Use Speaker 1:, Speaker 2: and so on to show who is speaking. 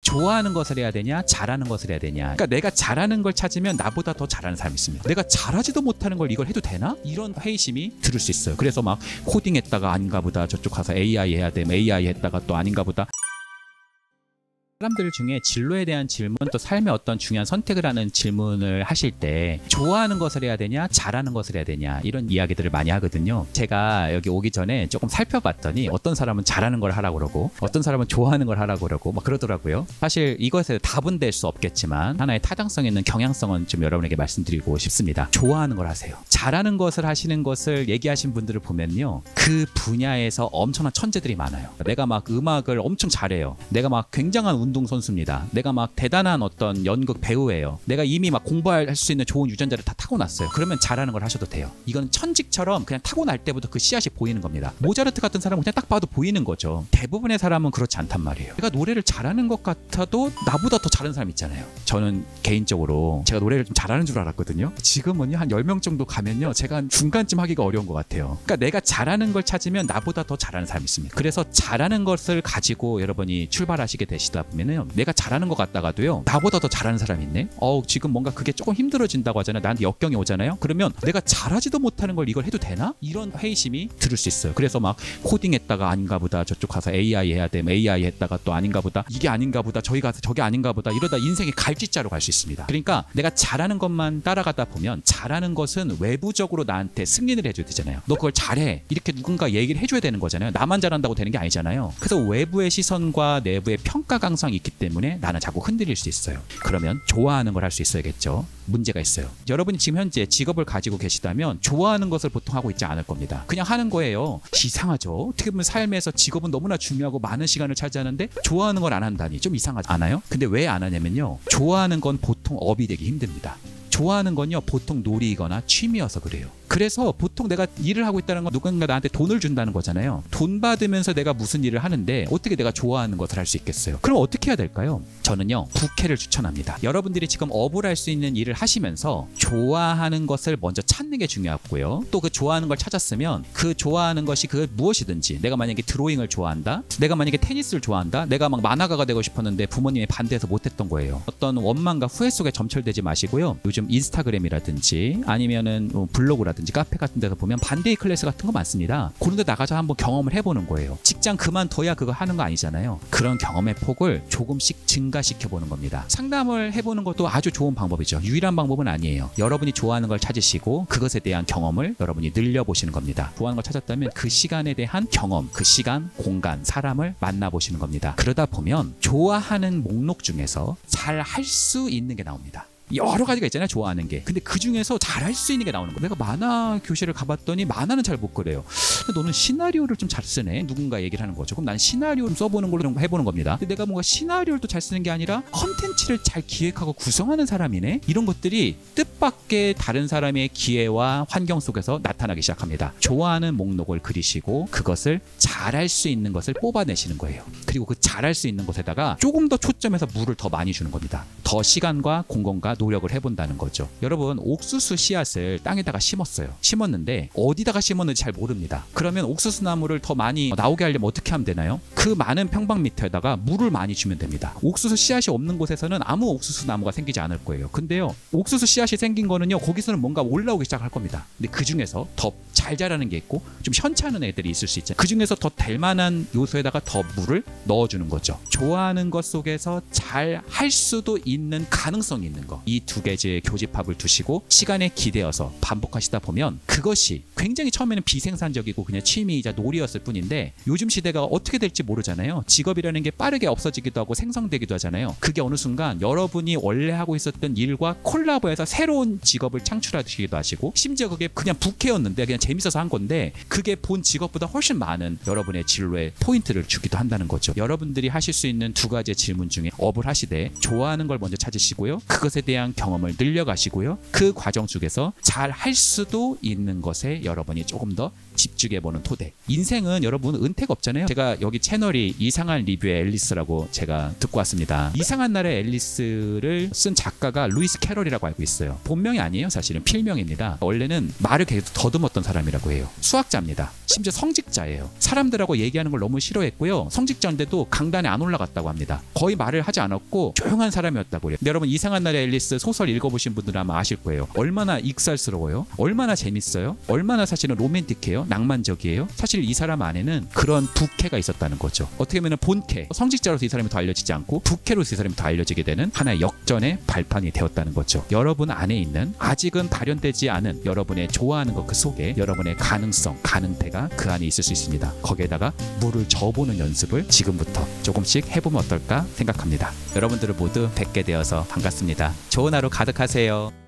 Speaker 1: 좋아하는 것을 해야 되냐, 잘하는 것을 해야 되냐. 그러니까 내가 잘하는 걸 찾으면 나보다 더 잘하는 사람이 있습니다. 내가 잘하지도 못하는 걸 이걸 해도 되나? 이런 회의심이 들을 수 있어요. 그래서 막 코딩했다가 아닌가 보다, 저쪽 가서 AI 해야 되면 AI 했다가 또 아닌가 보다. 사람들 중에 진로에 대한 질문, 또 삶의 어떤 중요한 선택을 하는 질문을 하실 때 좋아하는 것을 해야 되냐, 잘하는 것을 해야 되냐, 이런 이야기들을 많이 하거든요. 제가 여기 오기 전에 조금 살펴봤더니 어떤 사람은 잘하는 걸 하라고 그러고 어떤 사람은 좋아하는 걸 하라고 그러고 막 그러더라고요. 사실 이것에 답은 될 수 없겠지만 하나의 타당성 있는 경향성은 좀 여러분에게 말씀드리고 싶습니다. 좋아하는 걸 하세요. 잘하는 것을 하시는 것을 얘기하신 분들을 보면요, 그 분야에서 엄청난 천재들이 많아요. 내가 막 음악을 엄청 잘해요. 내가 막 굉장한 운동선수입니다. 내가 막 대단한 어떤 연극 배우예요. 내가 이미 막 공부할 수 있는 좋은 유전자를 다 타고났어요. 그러면 잘하는 걸 하셔도 돼요. 이건 천직처럼 그냥 타고날 때부터 그 씨앗이 보이는 겁니다. 모차르트 같은 사람은 그냥 딱 봐도 보이는 거죠. 대부분의 사람은 그렇지 않단 말이에요. 내가 노래를 잘하는 것 같아도 나보다 더 잘하는 사람 있잖아요. 저는 개인적으로 제가 노래를 좀 잘하는 줄 알았거든요. 지금은요, 한 10명 정도 가면요, 제가 한 중간쯤 하기가 어려운 것 같아요. 그러니까 내가 잘하는 걸 찾으면 나보다 더 잘하는 사람이 있습니다. 그래서 잘하는 것을 가지고 여러분이 출발하시게 되시다 보면 내가 잘하는 것 같다가도요, 나보다 더 잘하는 사람이 있네. 지금 뭔가 그게 조금 힘들어진다고 하잖아요. 나한테 역경이 오잖아요. 그러면 내가 잘하지도 못하는 걸 이걸 해도 되나? 이런 회의심이 들을 수 있어요. 그래서 막 코딩했다가 아닌가 보다, 저쪽 가서 AI 해야 되면 AI 했다가 또 아닌가 보다, 이게 아닌가 보다, 저기 가서 저게 아닌가 보다, 이러다 인생의 갈지자로 갈 수 있습니다. 그러니까 내가 잘하는 것만 따라가다 보면 잘하는 것은 외부적으로 나한테 승인을 해줘야 되잖아요. 너 그걸 잘해, 이렇게 누군가 얘기를 해줘야 되는 거잖아요. 나만 잘한다고 되는 게 아니잖아요. 그래서 외부의 시선과 내부의 평가 강성이 있기 때문에 나는 자꾸 흔들릴 수 있어요. 그러면 좋아하는 걸 할 수 있어야겠죠. 문제가 있어요. 여러분이 지금 현재 직업을 가지고 계시다면 좋아하는 것을 보통 하고 있지 않을 겁니다. 그냥 하는 거예요. 이상하죠. 어떻게 보면 삶에서 직업은 너무나 중요하고 많은 시간을 차지하는데 좋아하는 걸 안 한다니 좀 이상하지 않아요? 근데 왜 안 하냐면요, 좋아하는 건 보통 업이 되기 힘듭니다. 좋아하는 건요, 보통 놀이거나 취미여서 그래요. 그래서 보통 내가 일을 하고 있다는 건 누군가 나한테 돈을 준다는 거잖아요. 돈 받으면서 내가 무슨 일을 하는데 어떻게 내가 좋아하는 것을 할 수 있겠어요? 그럼 어떻게 해야 될까요? 저는요, 부캐를 추천합니다. 여러분들이 지금 업을 할 수 있는 일을 하시면서 좋아하는 것을 먼저 찾는 게 중요하고요. 또 그 좋아하는 걸 찾았으면 그 좋아하는 것이 그 무엇이든지, 내가 만약에 드로잉을 좋아한다, 내가 만약에 테니스를 좋아한다, 내가 막 만화가가 되고 싶었는데 부모님이 반대해서 못했던 거예요. 어떤 원망과 후회 속에 점철되지 마시고요. 요즘 인스타그램이라든지 아니면은 블로그라든지 카페 같은 데서 보면 반데이 클래스 같은 거 많습니다. 그런 데 나가서 한번 경험을 해보는 거예요. 직장 그만둬야 그거 하는 거 아니잖아요. 그런 경험의 폭을 조금씩 증가시켜 보는 겁니다. 상담을 해보는 것도 아주 좋은 방법이죠. 유일한 방법은 아니에요. 여러분이 좋아하는 걸 찾으시고 그것에 대한 경험을 여러분이 늘려보시는 겁니다. 좋아하는 걸 찾았다면 그 시간에 대한 경험, 그 시간, 공간, 사람을 만나보시는 겁니다. 그러다 보면 좋아하는 목록 중에서 잘 할 수 있는 게 나옵니다. 여러 가지가 있잖아요, 좋아하는 게. 근데 그 중에서 잘할 수 있는 게 나오는 거예요. 내가 만화 교실을 가봤더니 만화는 잘 못 그려요. 근데 너는 시나리오를 좀 잘 쓰네. 누군가 얘기를 하는 거죠. 그럼 난 시나리오 좀 써보는 걸로 좀 해보는 겁니다. 근데 내가 뭔가 시나리오를 또 잘 쓰는 게 아니라 컨텐츠를 잘 기획하고 구성하는 사람이네. 이런 것들이 뜻밖의 다른 사람의 기회와 환경 속에서 나타나기 시작합니다. 좋아하는 목록을 그리시고 그것을 잘할 수 있는 것을 뽑아내시는 거예요. 그리고 그 잘할 수 있는 것에다가 조금 더 초점해서 물을 더 많이 주는 겁니다. 더 시간과 공간과 노력을 해본다는 거죠. 여러분, 옥수수 씨앗을 땅에다가 심었어요. 심었는데 어디다가 심었는지 잘 모릅니다. 그러면 옥수수 나무를 더 많이 나오게 하려면 어떻게 하면 되나요? 그 많은 평방미터에다가 물을 많이 주면 됩니다. 옥수수 씨앗이 없는 곳에서는 아무 옥수수 나무가 생기지 않을 거예요. 근데요, 옥수수 씨앗이 생긴 거는요, 거기서는 뭔가 올라오기 시작할 겁니다. 근데 그 중에서 더 잘 자라는 게 있고 좀 현찮은 애들이 있을 수 있잖아요. 그 중에서 더 될 만한 요소에다가 더 물을 넣어주는 거죠. 좋아하는 것 속에서 잘 할 수도 있는 가능성이 있는 거, 이 두 개의 교집합을 두시고 시간에 기대어서 반복하시다 보면 그것이 굉장히 처음에는 비생산적이고 그냥 취미이자 놀이였을 뿐인데 요즘 시대가 어떻게 될지 모르잖아요. 직업이라는 게 빠르게 없어지기도 하고 생성되기도 하잖아요. 그게 어느 순간 여러분이 원래 하고 있었던 일과 콜라보해서 새로운 직업을 창출하시기도 하시고, 심지어 그게 그냥 부캐였는데 그냥 재밌어서 한 건데 그게 본 직업보다 훨씬 많은 여러분의 진로에 포인트를 주기도 한다는 거죠. 여러분들이 하실 수 있는 두 가지의 질문 중에 업을 하시되 좋아하는 걸 먼저 찾으시고요, 그것에 대한 경험을 늘려가시고요, 그 과정 속에서 잘 할 수도 있는 것에 여러분이 조금 더 집중해보는 토대. 인생은 여러분 은퇴가 없잖아요. 제가 여기 채널이 이상한 리뷰의 앨리스라고 제가 듣고 왔습니다. 이상한 날의 앨리스를 쓴 작가가 루이스 캐럴이라고 알고 있어요. 본명이 아니에요. 사실은 필명입니다. 원래는 말을 계속 더듬었던 사람이라고 해요. 수학자입니다. 심지어 성직자예요. 사람들하고 얘기하는 걸 너무 싫어했고요. 성직자인데도 강단에 안 올라갔다고 합니다. 거의 말을 하지 않았고 조용한 사람이었다고 그래요. 근데 여러분 이상한 날의 앨리스 소설 읽어보신 분들은 아마 아실 거예요. 얼마나 익살스러워요. 얼마나 재밌어요. 얼마나 사실은 로맨틱해요. 낭만적이에요. 사실 이 사람 안에는 그런 부캐가 있었다는 거죠. 어떻게 보면 본캐, 성직자로서 이 사람이 더 알려지지 않고 부캐로서 이 사람이 더 알려지게 되는 하나의 역전의 발판이 되었다는 거죠. 여러분 안에 있는 아직은 발현되지 않은 여러분의 좋아하는 것 그 속에 여러분의 가능성, 가능태가 그 안에 있을 수 있습니다. 거기에다가 물을 저어보는 연습을 지금부터 조금씩 해보면 어떨까 생각합니다. 여러분들을 모두 뵙게 되어서 반갑습니다. 좋은 하루 가득하세요.